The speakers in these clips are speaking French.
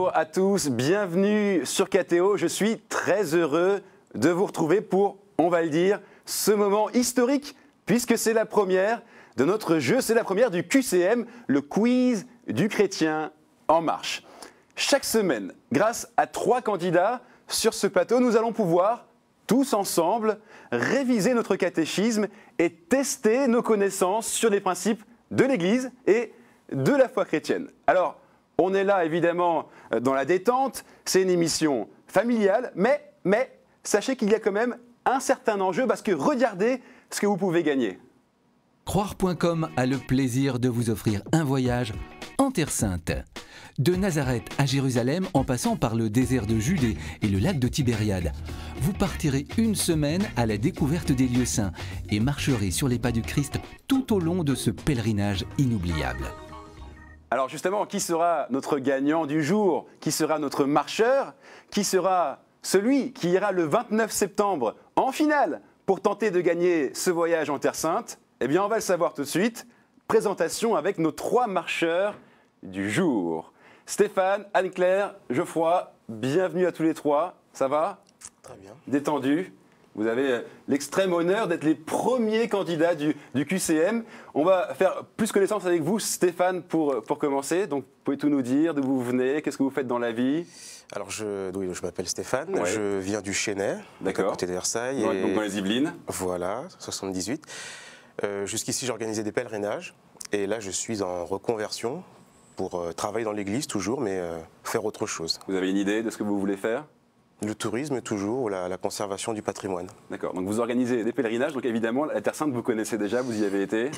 Bonjour à tous, bienvenue sur KTO. Je suis très heureux de vous retrouver pour, on va le dire, ce moment historique, puisque c'est la première de notre jeu, c'est la première du QCM, le quiz du chrétien en marche. Chaque semaine, grâce à 3 candidats sur ce plateau, nous allons pouvoir, tous ensemble, réviser notre catéchisme et tester nos connaissances sur les principes de l'Église et de la foi chrétienne. Alors, on est là évidemment dans la détente, c'est une émission familiale, mais sachez qu'il y a quand même un certain enjeu parce que regardez ce que vous pouvez gagner. Croire.com a le plaisir de vous offrir un voyage en Terre Sainte. De Nazareth à Jérusalem, en passant par le désert de Judée et le lac de Tibériade, vous partirez une semaine à la découverte des lieux saints et marcherez sur les pas du Christ tout au long de ce pèlerinage inoubliable. Alors justement, qui sera notre gagnant du jour? Qui sera notre marcheur? Qui sera celui qui ira le 29 septembre en finale pour tenter de gagner ce voyage en Terre Sainte? Eh bien, on va le savoir tout de suite. Présentation avec nos 3 marcheurs du jour. Stéphane, Anne-Claire, Geoffroy, bienvenue à tous les 3. Ça va? Très bien. Détendu. Vous avez l'extrême honneur d'être les premiers candidats du QCM. On va faire plus connaissance avec vous, Stéphane, pour commencer. Donc, vous pouvez tout nous dire, d'où vous venez, qu'est-ce que vous faites dans la vie? Alors, je m'appelle Stéphane, Ouais. je viens du Chênay, à côté de Versailles. Donc dans les Yvelines. Voilà, 78. Jusqu'ici, j'organisais des pèlerinages. Et là, je suis en reconversion pour travailler dans l'église toujours, mais faire autre chose. Vous avez une idée de ce que vous voulez faire? Le tourisme toujours, ou la conservation du patrimoine. D'accord, donc vous organisez des pèlerinages, donc évidemment la Terre Sainte vous connaissez déjà, vous y avez été?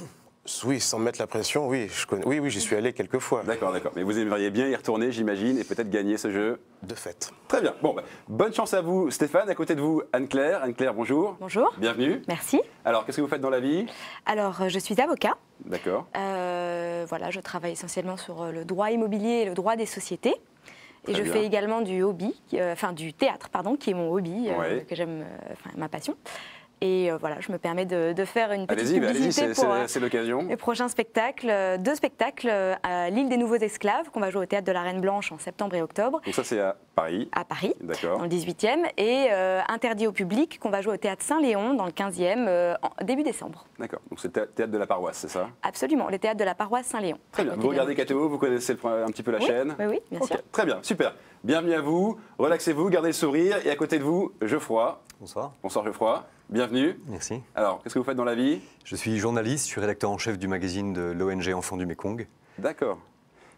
Oui, sans mettre la pression, oui, oui, j'y suis allé quelques fois. D'accord, mais vous aimeriez bien y retourner, j'imagine, et peut-être gagner ce jeu? De fait. Très bien, bon, bonne chance à vous Stéphane, à côté de vous Anne-Claire. Anne-Claire, bonjour. Bonjour. Bienvenue. Merci. Alors, qu'est-ce que vous faites dans la vie? Alors, je suis avocat. D'accord. Voilà, je travaille essentiellement sur le droit immobilier et le droit des sociétés. Et Très je bien. fais également du théâtre, pardon, qui est mon hobby, Ouais. que j'aime, ma passion. Et voilà, je me permets de faire une petite Allez-y, publicité pour c'est l'occasion. les prochains spectacles, 2 spectacles à l'île des Nouveaux Esclaves, qu'on va jouer au Théâtre de la Reine Blanche en septembre et octobre, Donc ça c'est à Paris. à Paris, D'accord. dans le 18e, et Interdit au public, qu'on va jouer au Théâtre Saint-Léon, dans le 15e, début décembre. D'accord, donc c'est le théâtre de la paroisse, c'est ça? Absolument, le Théâtre de la Paroisse Saint-Léon. Très bien, vous regardez KTO, vous connaissez un petit peu la chaîne? Oui, bien Ok, sûr. très bien, super. Bienvenue à vous, relaxez-vous, gardez le sourire, et à côté de vous, Geoffroy. Bonsoir. Bonsoir Geoffroy, bienvenue. Merci. Alors, qu'est-ce que vous faites dans la vie? Je suis journaliste, je suis rédacteur en chef du magazine de l'ONG Enfants du Mékong. D'accord.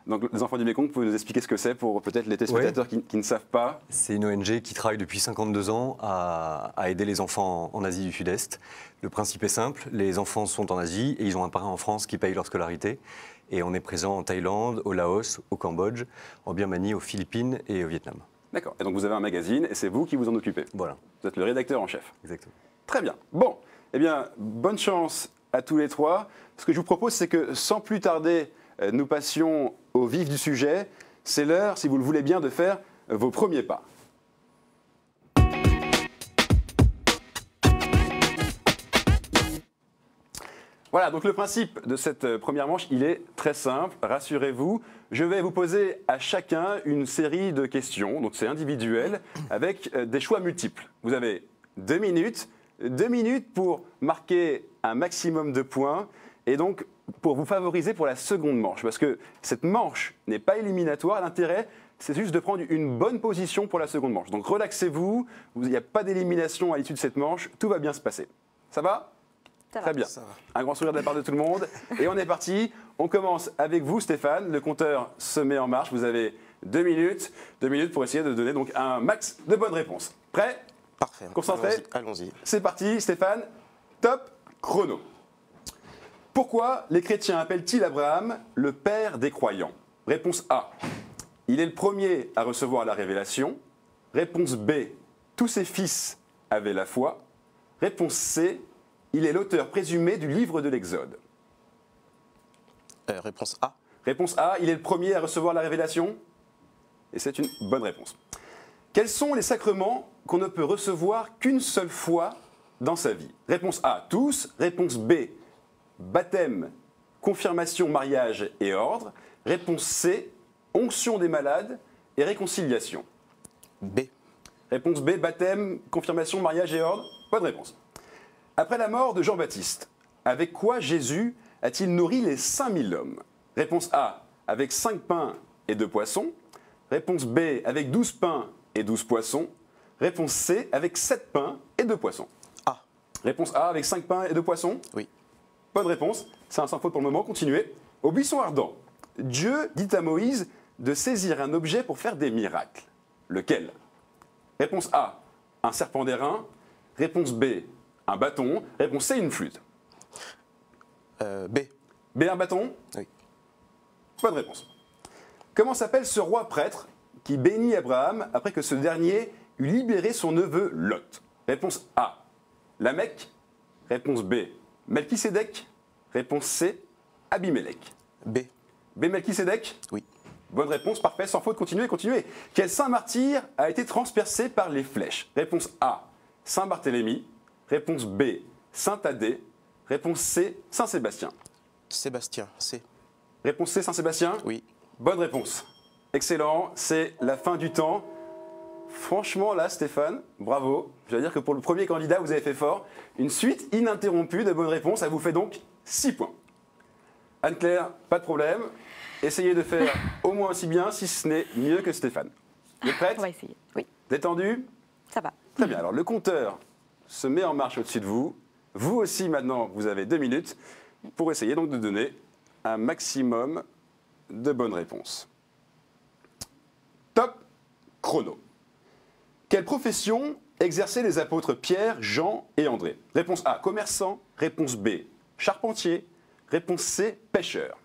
Donc les Enfants du Mékong, vous pouvez nous expliquer ce que c'est pour peut-être les téléspectateurs qui ne savent pas? C'est une ONG qui travaille depuis 52 ans à aider les enfants en Asie du Sud-Est. Le principe est simple, les enfants sont en Asie et ils ont un parrain en France qui paye leur scolarité. Et on est présent en Thaïlande, au Laos, au Cambodge, en Birmanie, aux Philippines et au Vietnam. D'accord, et donc vous avez un magazine et c'est vous qui vous en occupez? Voilà, Vous êtes le rédacteur en chef? exactement. Très bien. Bon, eh bien, bonne chance à tous les 3. Ce que je vous propose, c'est que sans plus tarder, nous passions au vif du sujet. C'est l'heure, si vous le voulez bien, de faire vos premiers pas. Voilà, donc le principe de cette première manche, il est très simple, rassurez-vous. Je vais vous poser à chacun une série de questions, donc c'est individuel, avec des choix multiples. Vous avez 2 minutes, 2 minutes pour marquer un maximum de points, et donc pour vous favoriser pour la seconde manche, parce que cette manche n'est pas éliminatoire, l'intérêt c'est juste de prendre une bonne position pour la seconde manche. Donc relaxez-vous, il n'y a pas d'élimination à l'issue de cette manche, tout va bien se passer. Ça va ? Très bien. Un grand sourire de la part de tout le monde. Et on est parti. On commence avec vous, Stéphane. Le compteur se met en marche. Vous avez 2 minutes. 2 minutes pour essayer de donner donc un max de bonnes réponses. Prêt? Parfait. Concentré? Allons-y. C'est parti, Stéphane. Top chrono. Pourquoi les chrétiens appellent-ils Abraham le père des croyants? Réponse A. Il est le premier à recevoir la révélation. Réponse B. Tous ses fils avaient la foi. Réponse C. Il est l'auteur présumé du livre de l'Exode. Réponse A. Réponse A, il est le premier à recevoir la révélation. Et c'est une bonne réponse. Quels sont les sacrements qu'on ne peut recevoir qu'une seule fois dans sa vie? Réponse A, tous. Réponse B, baptême, confirmation, mariage et ordre. Réponse C, onction des malades et réconciliation. B. Réponse B, baptême, confirmation, mariage et ordre. Bonne réponse. Après la mort de Jean-Baptiste, avec quoi Jésus a-t-il nourri les 5000 hommes? Réponse A, avec 5 pains et 2 poissons. Réponse B, avec 12 pains et 12 poissons. Réponse C, avec 7 pains et 2 poissons. A. Réponse A, avec 5 pains et 2 poissons. Oui. Bonne réponse. C'est un sans faute pour le moment. Continuez. Au buisson ardent, Dieu dit à Moïse de saisir un objet pour faire des miracles. Lequel? Réponse A, un serpent d'airain. Réponse B, un bâton. Réponse C, une flûte. B. B, un bâton. Oui. Bonne réponse. Comment s'appelle ce roi prêtre qui bénit Abraham après que ce dernier eut libéré son neveu Lot? Réponse A, Lamech. Réponse B, Melchisédek. Réponse C, Abimélec. B. B, Melchisédek. Oui. Bonne réponse, parfait, sans faute, continuez, continuez. Quel saint martyr a été transpercé par les flèches? Réponse A, Saint Barthélemy. Réponse B, Saint Thaddée. Réponse C, Saint Sébastien. Sébastien. C. Réponse C, Saint Sébastien. Oui. Bonne réponse. Excellent, c'est la fin du temps. Franchement, là, Stéphane, bravo. Je veux dire que pour le premier candidat, vous avez fait fort. Une suite ininterrompue de bonnes réponses, ça vous fait donc 6 points. Anne-Claire, pas de problème. Essayez de faire au moins aussi bien, si ce n'est mieux que Stéphane. Vous êtes prête? On va essayer. Oui, Détendu? ça va. Très bien, alors le compteur se met en marche au-dessus de vous. Vous aussi, maintenant, vous avez 2 minutes pour essayer donc de donner un maximum de bonnes réponses. Top chrono. Quelle profession exerçaient les apôtres Pierre, Jean et André? Réponse A, commerçant. Réponse B, charpentier. Réponse C, pêcheur.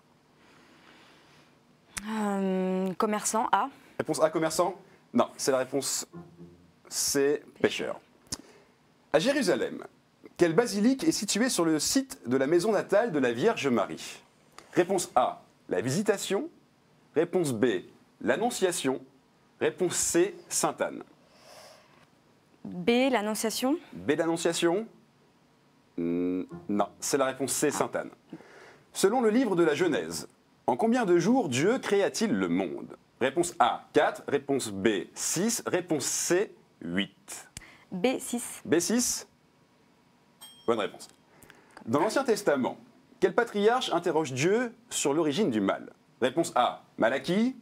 Commerçant A. Réponse A, commerçant? Non, c'est la réponse C, pêcheur. À Jérusalem, quelle basilique est située sur le site de la maison natale de la Vierge Marie? Réponse A, la Visitation. Réponse B, l'Annonciation. Réponse C, Sainte-Anne. B, l'Annonciation. B, l'Annonciation? Non, c'est la réponse C, Sainte-Anne. Selon le livre de la Genèse, en combien de jours Dieu créa-t-il le monde? Réponse A, 4. Réponse B, 6. Réponse C, 8. B, 6. B, 6. Bonne réponse. Dans l'Ancien Testament, quel patriarche interroge Dieu sur l'origine du mal? Réponse A, Malachie.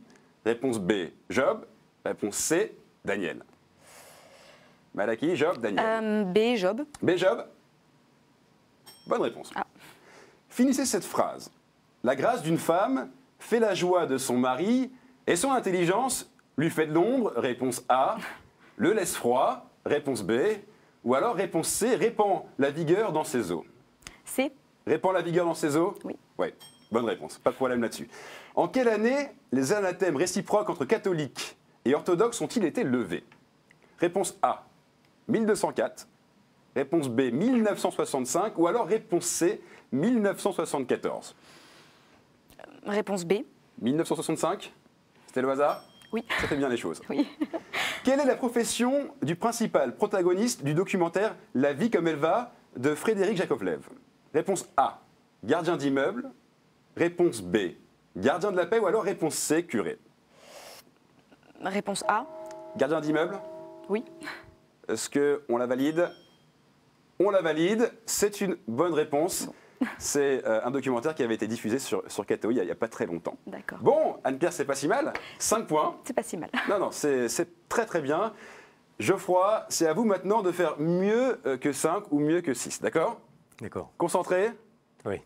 Réponse B, Job. Réponse C, Daniel. Malachie, Job, Daniel. B, Job. B, Job. Bonne réponse. Ah. Finissez cette phrase. La grâce d'une femme fait la joie de son mari et son intelligence lui fait de l'ombre. Réponse A. Le laisse froid. Réponse B. Ou alors réponse C. Répand la vigueur dans ses os. C. Répand la vigueur dans ses os? Oui. Ouais, bonne réponse. Pas de problème là-dessus. En quelle année les anathèmes réciproques entre catholiques et orthodoxes ont-ils été levés? Réponse A. 1204. Réponse B, 1965, ou alors réponse C, 1974. Réponse B. 1965, c'était le hasard? Oui. Ça fait bien les choses. Oui. Quelle est la profession du principal protagoniste du documentaire La vie comme elle va de Frédéric Jakovlev? Réponse A, gardien d'immeuble. Réponse B, gardien de la paix, ou alors réponse C, curé. Réponse A. Gardien d'immeuble? Oui. Est-ce qu'on la valide? On la valide, c'est une bonne réponse. C'est un documentaire qui avait été diffusé sur KTO il n'y a pas très longtemps. D'accord. Bon, Anne-Pierre, c'est pas si mal. 5 points. C'est pas si mal. Non, non, c'est très très bien. Geoffroy, c'est à vous maintenant de faire mieux que 5 ou mieux que 6, d'accord? D'accord. Concentré? Oui.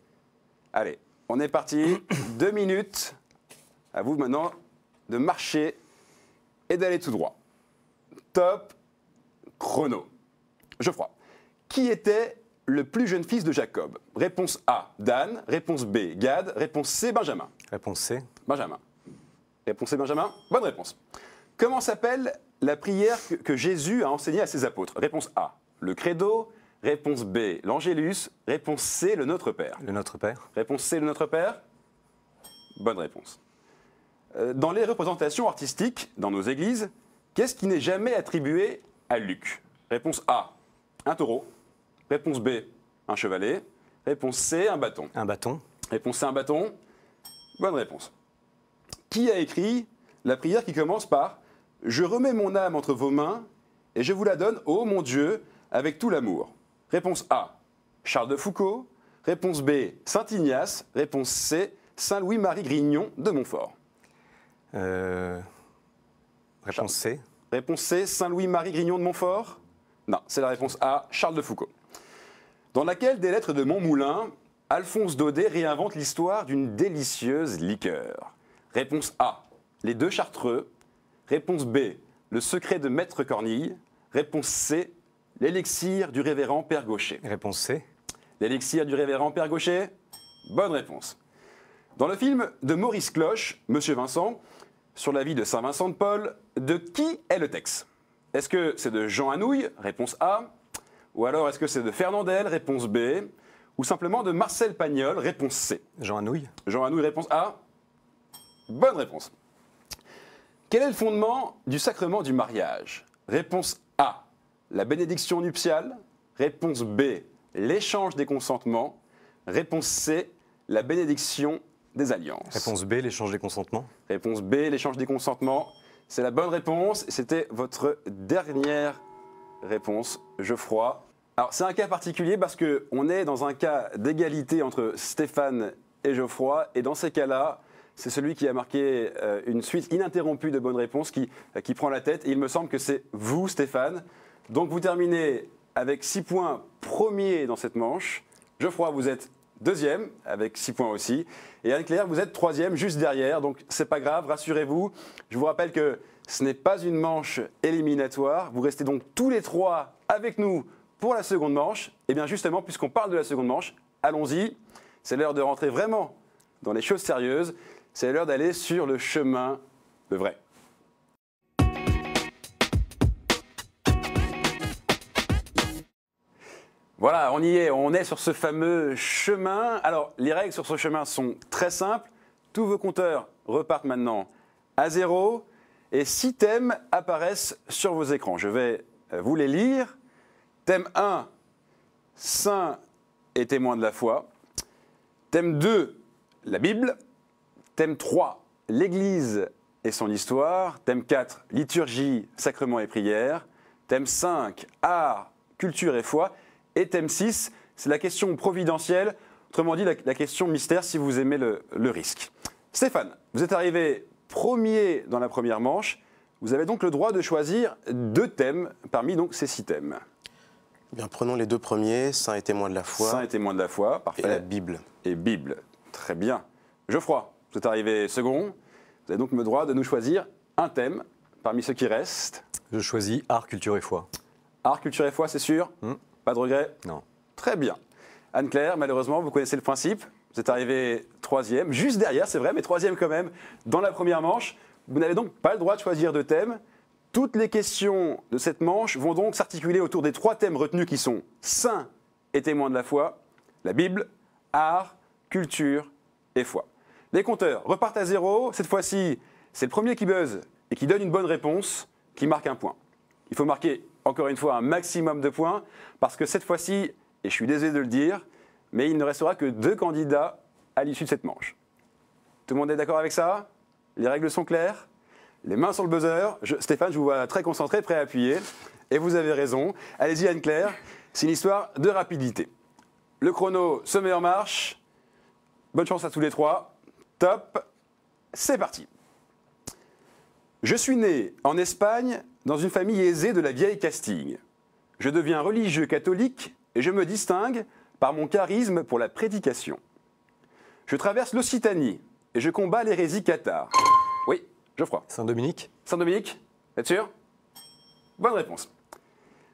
Allez, on est parti. 2 minutes. À vous maintenant de marcher et d'aller tout droit. Top chrono. Geoffroy. Qui était le plus jeune fils de Jacob? Réponse A, Dan. Réponse B, Gad. Réponse C, Benjamin. Réponse C. Benjamin. Réponse C, Benjamin. Bonne réponse. Comment s'appelle la prière que Jésus a enseignée à ses apôtres? Réponse A, le credo. Réponse B, l'Angélus. Réponse C, le Notre Père. Le Notre Père. Réponse C, le Notre Père. Bonne réponse. Dans les représentations artistiques dans nos églises, qu'est-ce qui n'est jamais attribué à Luc? Réponse A, un taureau. Réponse B, un chevalet. Réponse C, un bâton. Un bâton. Réponse C, un bâton. Bonne réponse. Qui a écrit la prière qui commence par Je remets mon âme entre vos mains et je vous la donne, ô mon Dieu, avec tout l'amour. Réponse A, Charles de Foucault. Réponse B, Saint Ignace. Réponse C, Saint Louis-Marie Grignon de Montfort. Réponse C. Réponse C, Saint Louis-Marie Grignon de Montfort. Non, c'est la réponse A, Charles de Foucault. Dans laquelle des lettres de Montmoulin, Alphonse Daudet réinvente l'histoire d'une délicieuse liqueur. Réponse A, les deux Chartreux. Réponse B, le secret de Maître Cornille. Réponse C, l'élixir du révérend Père Gaucher. Réponse C. L'élixir du révérend Père Gaucher. Bonne réponse. Dans le film de Maurice Cloche, Monsieur Vincent, sur la vie de Saint Vincent de Paul, de qui est le texte? Est-ce que c'est de Jean Anouilh? Réponse A. Ou alors est-ce que c'est de Fernandel? Réponse B. Ou simplement de Marcel Pagnol? Réponse C. Jean Anouilh. Jean Anouilh, réponse A. Bonne réponse. Quel est le fondement du sacrement du mariage? Réponse A, la bénédiction nuptiale. Réponse B, l'échange des consentements. Réponse C, la bénédiction des alliances. Réponse B, l'échange des consentements. Réponse B, l'échange des consentements. C'est la bonne réponse. C'était votre dernière réponse, Geoffroy. Alors, c'est un cas particulier parce qu'on est dans un cas d'égalité entre Stéphane et Geoffroy. Et dans ces cas-là, c'est celui qui a marqué une suite ininterrompue de bonnes réponses qui prend la tête. Et il me semble que c'est vous, Stéphane. Donc, vous terminez avec 6 points premiers dans cette manche. Geoffroy, vous êtes deuxième avec 6 points aussi. Et Anne-Claire, vous êtes troisième juste derrière. Donc, c'est pas grave, rassurez-vous. Je vous rappelle que ce n'est pas une manche éliminatoire. Vous restez donc tous les trois avec nous pour la seconde manche. Et bien justement, puisqu'on parle de la seconde manche, allons-y. C'est l'heure de rentrer vraiment dans les choses sérieuses. C'est l'heure d'aller sur le chemin de vrai. Voilà, on y est, on est sur ce fameux chemin. Alors, les règles sur ce chemin sont très simples. Tous vos compteurs repartent maintenant à 0 et 6 thèmes apparaissent sur vos écrans. Je vais vous les lire. Thème 1, Saint et témoin de la foi. Thème 2, la Bible. Thème 3, l'Église et son histoire. Thème 4, liturgie, sacrement et prière. Thème 5, art, culture et foi. Et thème 6, c'est la question providentielle, autrement dit la question mystère si vous aimez le risque. Stéphane, vous êtes arrivé premier dans la première manche. Vous avez donc le droit de choisir 2 thèmes parmi donc ces 6 thèmes. Bien, prenons les 2 premiers, Saint et témoin de la foi. Saint et témoin de la foi, parfait. Et la Bible. Et Bible, très bien. Geoffroy, vous êtes arrivé second. Vous avez donc le droit de nous choisir un thème parmi ceux qui restent. Je choisis art, culture et foi. Art, culture et foi, c'est sûr? Pas de regret? Non. Très bien. Anne-Claire, malheureusement, vous connaissez le principe. Vous êtes arrivé troisième, juste derrière, c'est vrai, mais troisième quand même, dans la première manche. Vous n'avez donc pas le droit de choisir de thème. Toutes les questions de cette manche vont donc s'articuler autour des 3 thèmes retenus qui sont Saint et témoin de la foi, la Bible, art, culture et foi. Les compteurs repartent à 0. Cette fois-ci, c'est le premier qui buzz et qui donne une bonne réponse qui marque un point. Il faut marquer, encore une fois, un maximum de points parce que cette fois-ci, et je suis désolé de le dire, mais il ne restera que 2 candidats à l'issue de cette manche. Tout le monde est d'accord avec ça? Les règles sont claires? Les mains sur le buzzer. Stéphane, je vous vois très concentré, prêt à appuyer. Et vous avez raison. Allez-y, Anne-Claire. C'est une histoire de rapidité. Le chrono se met en marche. Bonne chance à tous les 3. Top. C'est parti. Je suis né en Espagne dans une famille aisée de la vieille Castille. Je deviens religieux catholique et je me distingue par mon charisme pour la prédication. Je traverse l'Occitanie et je combats l'hérésie cathare. Oui, Geoffroy. Saint-Dominique. Saint-Dominique, êtes sûr? Bonne réponse.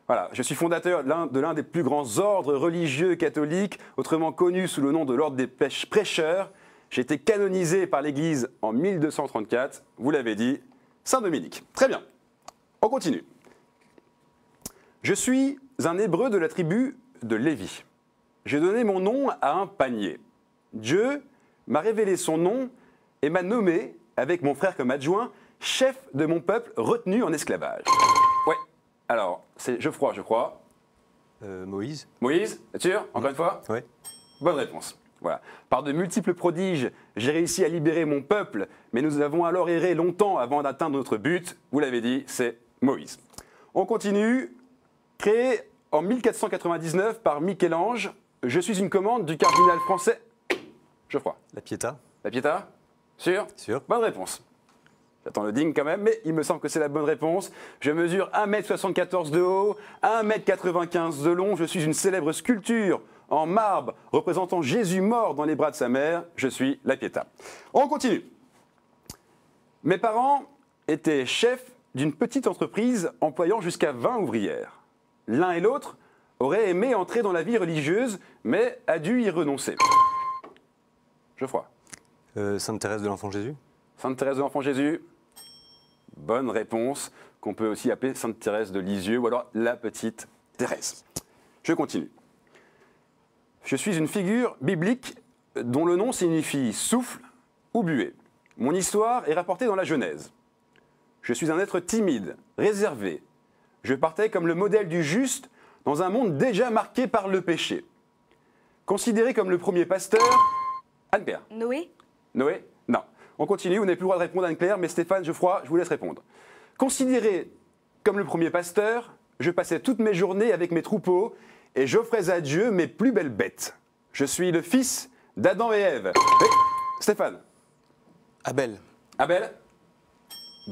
Voilà, je suis fondateur de l'un des plus grands ordres religieux catholiques, autrement connu sous le nom de l'ordre des prêcheurs. J'ai été canonisé par l'Église en 1234, vous l'avez dit, Saint-Dominique. Très bien, on continue. Je suis un Hébreu de la tribu de Lévi. J'ai donné mon nom à un panier. Dieu m'a révélé son nom et m'a nommé, avec mon frère comme adjoint, chef de mon peuple retenu en esclavage. Ouais, alors, c'est Geoffroy, je crois. Moïse. Moïse, êtes sûr? Encore une fois? Oui. Bonne réponse. Voilà. Par de multiples prodiges, j'ai réussi à libérer mon peuple, mais nous avons alors erré longtemps avant d'atteindre notre but. Vous l'avez dit, c'est Moïse. On continue. Créé en 1499 par Michel-Ange, je suis une commande du cardinal français Geoffroy. La Pietà. La Pietà? Sûr? Sûr. Bonne réponse. J'attends le ding quand même, mais il me semble que c'est la bonne réponse. Je mesure 1,74 m de haut, 1,95 m de long. Je suis une célèbre sculpture en marbre représentant Jésus mort dans les bras de sa mère. Je suis la Pietà. On continue. Mes parents étaient chefs d'une petite entreprise employant jusqu'à 20 ouvrières. L'un et l'autre auraient aimé entrer dans la vie religieuse, mais a dû y renoncer. Geoffroy. Sainte Thérèse de l'Enfant Jésus. Sainte Thérèse de l'Enfant Jésus. Bonne réponse, qu'on peut aussi appeler Sainte Thérèse de Lisieux, ou alors la petite Thérèse. Je continue. Je suis une figure biblique dont le nom signifie souffle ou buée. Mon histoire est rapportée dans la Genèse. Je suis un être timide, réservé. Je partais comme le modèle du juste dans un monde déjà marqué par le péché. Considéré comme le premier pasteur... Anne-Claire. Noé? Noé? Non. On continue, vous n'avez plus le droit de répondre Anne-Claire, mais Stéphane, Geoffroy, je vous laisse répondre. Considéré comme le premier pasteur, je passais toutes mes journées avec mes troupeaux et j'offrais à Dieu mes plus belles bêtes. Je suis le fils d'Adam et Ève. Stéphane. Abel. Abel?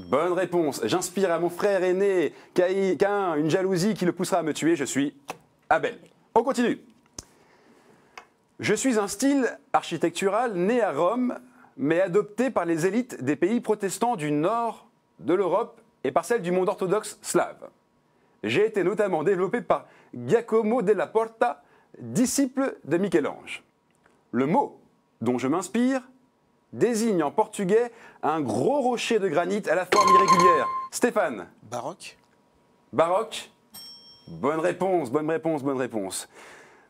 Bonne réponse. J'inspire à mon frère aîné Caïn une jalousie qui le poussera à me tuer. Je suis Abel. On continue. Je suis un style architectural né à Rome, mais adopté par les élites des pays protestants du nord de l'Europe et par celles du monde orthodoxe slave. J'ai été notamment développé par Giacomo della Porta, disciple de Michel-Ange. Le mot dont je m'inspire désigne en portugais un gros rocher de granit à la forme irrégulière. Stéphane. Baroque. Baroque. Bonne réponse, bonne réponse, bonne réponse.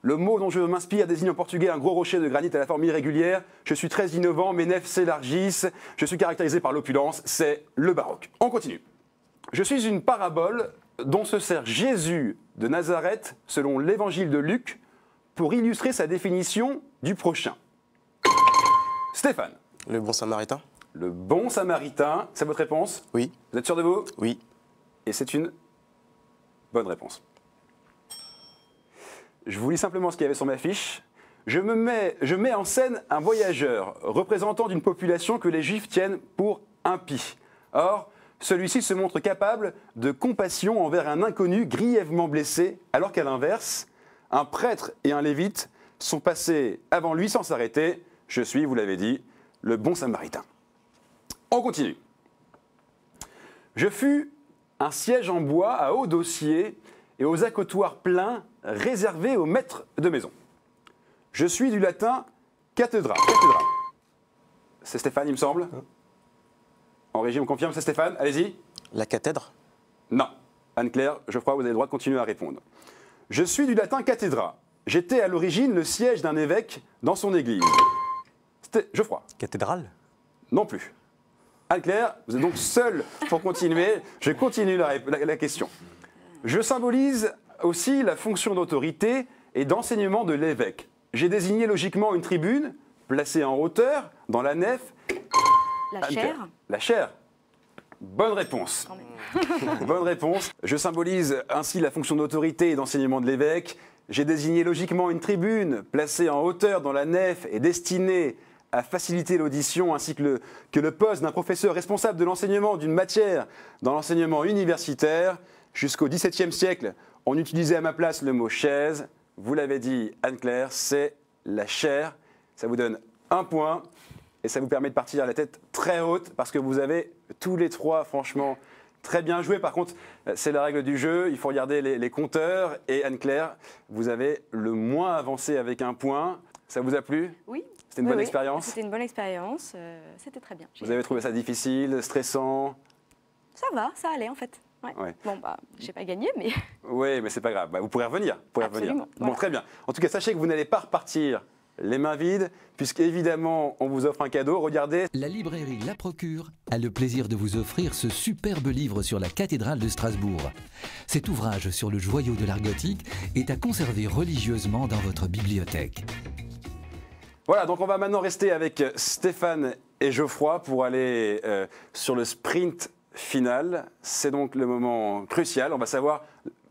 Le mot dont je m'inspire désigne en portugais un gros rocher de granit à la forme irrégulière. Je suis très innovant, mes nefs s'élargissent. Je suis caractérisé par l'opulence, c'est le baroque. On continue. Je suis une parabole dont se sert Jésus de Nazareth, selon l'évangile de Luc, pour illustrer sa définition du prochain. Stéphane. Le bon samaritain. Le bon samaritain, c'est votre réponse? Oui. Vous êtes sûr de vous? Oui. Et c'est une bonne réponse. Je vous lis simplement ce qu'il y avait sur ma fiche. Je mets en scène un voyageur représentant d'une population que les Juifs tiennent pour impie. Or, celui-ci se montre capable de compassion envers un inconnu grièvement blessé, alors qu'à l'inverse, un prêtre et un lévite sont passés avant lui sans s'arrêter. Je suis, vous l'avez dit, le bon samaritain. On continue. Je fus un siège en bois à haut dossier et aux accotoirs pleins réservés aux maîtres de maison. Je suis du latin cathédrale. C'est Stéphane, il me semble. En régie, on confirme, c'est Stéphane. Allez-y. La cathèdre. Non. Anne-Claire, Geoffroy, vous avez le droit de continuer à répondre. Je suis du latin cathédra. J'étais à l'origine le siège d'un évêque dans son église. C'était Geoffroy. Cathédrale. Non plus. Anne-Claire, vous êtes donc seule pour continuer. Je continue la question. Je symbolise aussi la fonction d'autorité et d'enseignement de l'évêque. J'ai désigné logiquement une tribune placée en hauteur dans la nef. La chaire. La chaire. Bonne réponse. Bonne réponse. Je symbolise ainsi la fonction d'autorité et d'enseignement de l'évêque. J'ai désigné logiquement une tribune placée en hauteur dans la nef et destinée à faciliter l'audition ainsi que le poste d'un professeur responsable de l'enseignement d'une matière dans l'enseignement universitaire. Jusqu'au XVIIe siècle, on utilisait à ma place le mot chaise. Vous l'avez dit, Anne-Claire, c'est la chaire. Ça vous donne un point et ça vous permet de partir à la tête très haute parce que vous avez tous les trois, franchement, très bien joué. Par contre, c'est la règle du jeu. Il faut regarder les compteurs. Et Anne-Claire, vous avez le moins avancé avec un point. Ça vous a plu? Oui. C'était une bonne expérience? C'était une bonne expérience. C'était très bien. Vous avez trouvé ça difficile, stressant? Ça va, ça allait en fait. Ouais. Bon, j'ai pas gagné, mais... Oui, mais c'est pas grave. Vous pourrez revenir. Absolument. Bon, très bien. En tout cas, sachez que vous n'allez pas repartir les mains vides, puisqu'évidemment, on vous offre un cadeau. Regardez. La librairie La Procure a le plaisir de vous offrir ce superbe livre sur la cathédrale de Strasbourg. Cet ouvrage sur le joyau de l'art gothique est à conserver religieusement dans votre bibliothèque. Voilà, donc on va maintenant rester avec Stéphane et Geoffroy pour aller sur le sprint final. C'est donc le moment crucial. On va savoir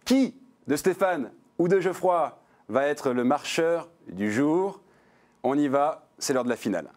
qui de Stéphane ou de Geoffroy va être le marcheur du jour. On y va, c'est l'heure de la finale.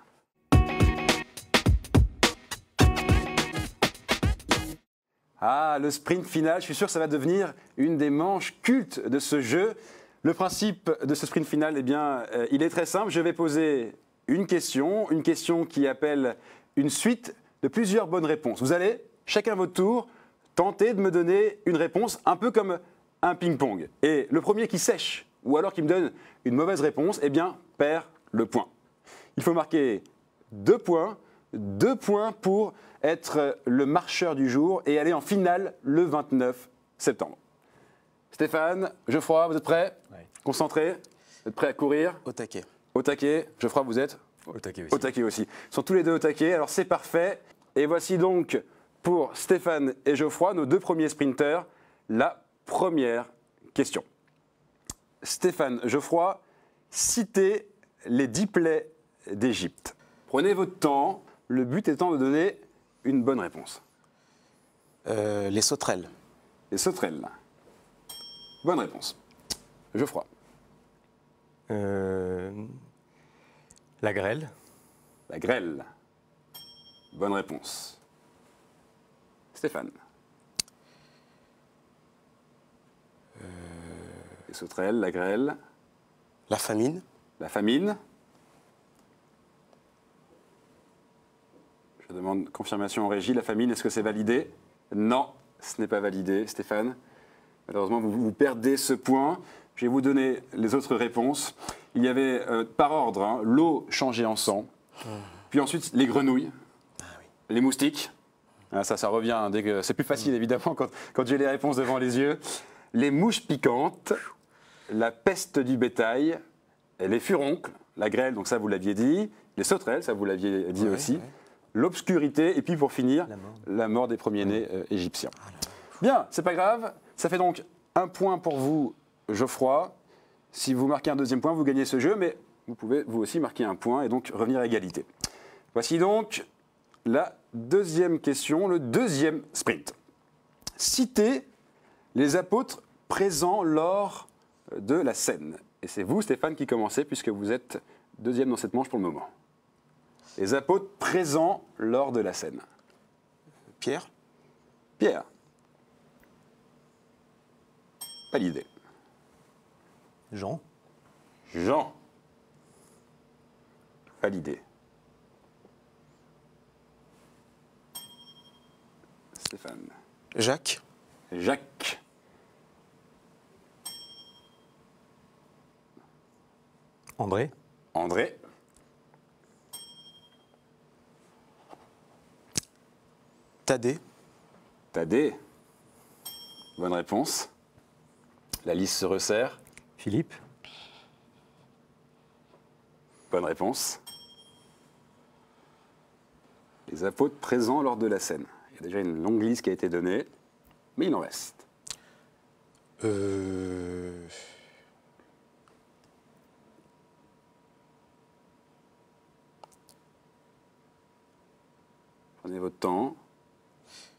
Ah, le sprint final, je suis sûr que ça va devenir une des manches cultes de ce jeu. Le principe de ce sprint final, eh bien, il est très simple. Je vais poser une question qui appelle une suite de plusieurs bonnes réponses. Vous allez, chacun à votre tour, tenter de me donner une réponse un peu comme un ping-pong. Et le premier qui sèche, ou alors qui me donne une mauvaise réponse, eh bien, perd le point. Il faut marquer 2 points pour être le marcheur du jour et aller en finale le 29 septembre. Stéphane, Geoffroy, vous êtes prêts? Oui. Concentrés? Vous êtes prêts à courir? Au taquet. Au taquet. Geoffroy, vous êtes? Au taquet aussi. Au taquet aussi. Ils sont tous les deux au taquet, alors c'est parfait. Et voici donc pour Stéphane et Geoffroy, nos 2 premiers sprinteurs, la première question. Stéphane, Geoffroy, citez les 10 plaies d'Égypte. Prenez votre temps, le but étant de donner une bonne réponse. Les sauterelles. Les sauterelles. Bonne réponse. Geoffroy. La grêle. La grêle. Bonne réponse. Stéphane. Les sauterelles, la grêle, La famine. la famine. Je demande confirmation en régie. La famine, est-ce que c'est validé? Non, ce n'est pas validé, Stéphane. Malheureusement, vous perdez ce point. Je vais vous donner les autres réponses. Il y avait, par ordre, hein, l'eau changée en sang. Puis ensuite, les grenouilles, les moustiques. Ah, ça revient, hein, dès que c'est plus facile, évidemment, quand j'ai les réponses devant les yeux. Les mouches piquantes, la peste du bétail, et les furoncles, la grêle, donc ça, vous l'aviez dit. Les sauterelles, ça, vous l'aviez dit aussi. L'obscurité, et puis pour finir, la mort des premiers-nés égyptiens. Bien, c'est pas grave. Ça fait donc 1 point pour vous, Geoffroy. Si vous marquez un 2e point, vous gagnez ce jeu, mais vous pouvez vous aussi marquer 1 point et donc revenir à égalité. Voici donc la 2e question, le 2e sprint. Citez les apôtres présents lors de la scène. Et c'est vous, Stéphane, qui commencez, puisque vous êtes 2e dans cette manche pour le moment. Les apôtres présents lors de la scène. Pierre. Pierre. Validé. Jean. Jean. Validé. Stéphane. Jacques. Jacques. André. André. Thaddée. Thaddée. Bonne réponse. La liste se resserre. Philippe. Bonne réponse. Les apôtres présents lors de la scène. Il y a déjà une longue liste qui a été donnée, mais il en reste. Prenez votre temps.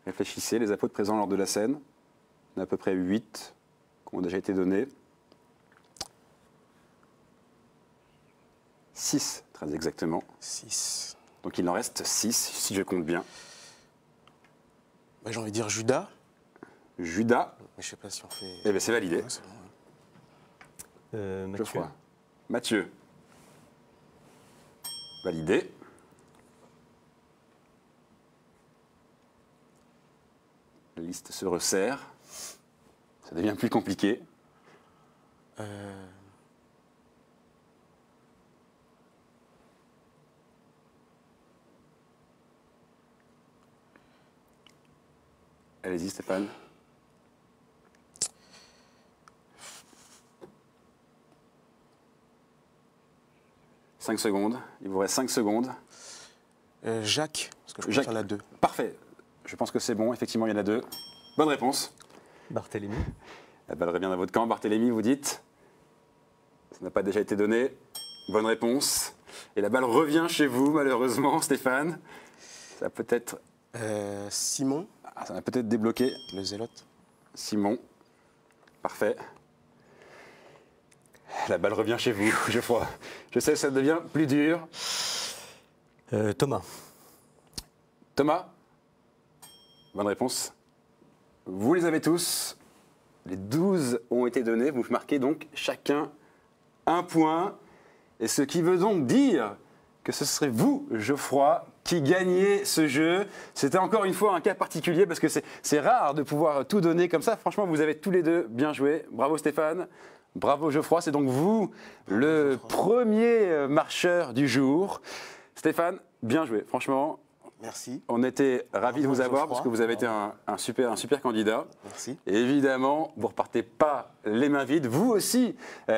Réfléchissez, les apôtres présents lors de la scène. Il y en a à peu près 8 qui ont déjà été donnés. 6, très exactement. 6. Donc il en reste 6, si je compte bien. Bah, j'ai envie de dire Judas. Judas. Mais je sais pas si on fait. Eh bien, c'est validé. Ouais, c'est bon. Mathieu. Geoffroy. Mathieu. Validé. La liste se resserre. Ça devient plus compliqué. Allez-y, Stéphane. « 5 secondes. Il vous reste 5 secondes. Jacques, parce que je pense Jacques. qu'il y en a 2. Parfait. Je pense que c'est bon. Effectivement, il y en a 2. Bonne réponse. Barthélemy. La balle revient dans votre camp. Barthélemy, vous dites. Ça n'a pas déjà été donné. Bonne réponse. Et la balle revient chez vous, malheureusement, Stéphane. Ça peut être... Simon, ça va peut-être débloquer. le zélote. Simon. Parfait. La balle revient chez vous, Geoffroy. Je sais, ça devient plus dur. Thomas. Thomas. Bonne réponse. Vous les avez tous. Les 12 ont été donnés. Vous marquez donc chacun un point. Et ce qui veut donc dire que ce serait vous, Geoffroy, qui gagnez ce jeu. C'était encore une fois un cas particulier parce que c'est rare de pouvoir tout donner comme ça. Franchement, vous avez tous les deux bien joué. Bravo Stéphane, bravo Geoffroy. C'est donc vous, le premier marcheur du jour. Stéphane, bien joué. Franchement, Merci. on était ravis de vous avoir Geoffroy. parce que vous avez été un super candidat. Merci. Et évidemment, vous ne repartez pas les mains vides. Vous aussi,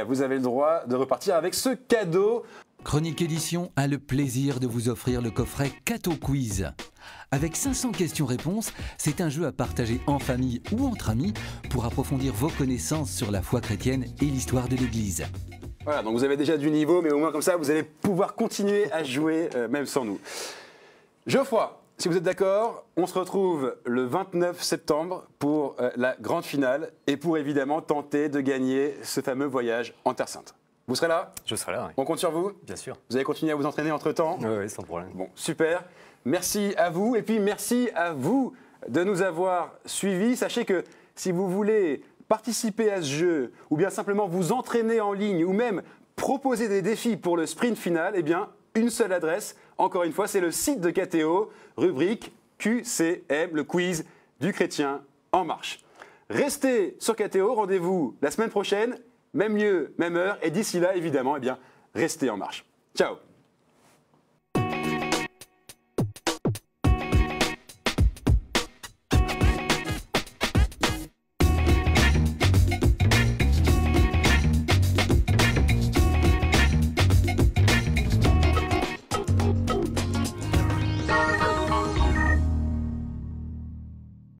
vous avez le droit de repartir avec ce cadeau. Chronique Édition a le plaisir de vous offrir le coffret Cato Quiz. Avec 500 questions-réponses, c'est un jeu à partager en famille ou entre amis pour approfondir vos connaissances sur la foi chrétienne et l'histoire de l'Église. Voilà, donc vous avez déjà du niveau, mais au moins comme ça, vous allez pouvoir continuer à jouer même sans nous. Geoffroy, si vous êtes d'accord, on se retrouve le 29 septembre pour la grande finale et pour évidemment tenter de gagner ce fameux voyage en Terre Sainte. Vous serez là? Je serai là, oui. On compte sur vous? Bien sûr. Vous allez continuer à vous entraîner entre-temps? Oui, sans problème. Bon, super. Merci à vous et puis merci à vous de nous avoir suivis. Sachez que si vous voulez participer à ce jeu ou bien simplement vous entraîner en ligne ou même proposer des défis pour le sprint final, eh bien, une seule adresse, encore une fois, c'est le site de KTO, rubrique QCM, le quiz du chrétien en marche. Restez sur KTO, rendez-vous la semaine prochaine, même lieu, même heure, et d'ici là, évidemment, eh bien, restez en marche. Ciao!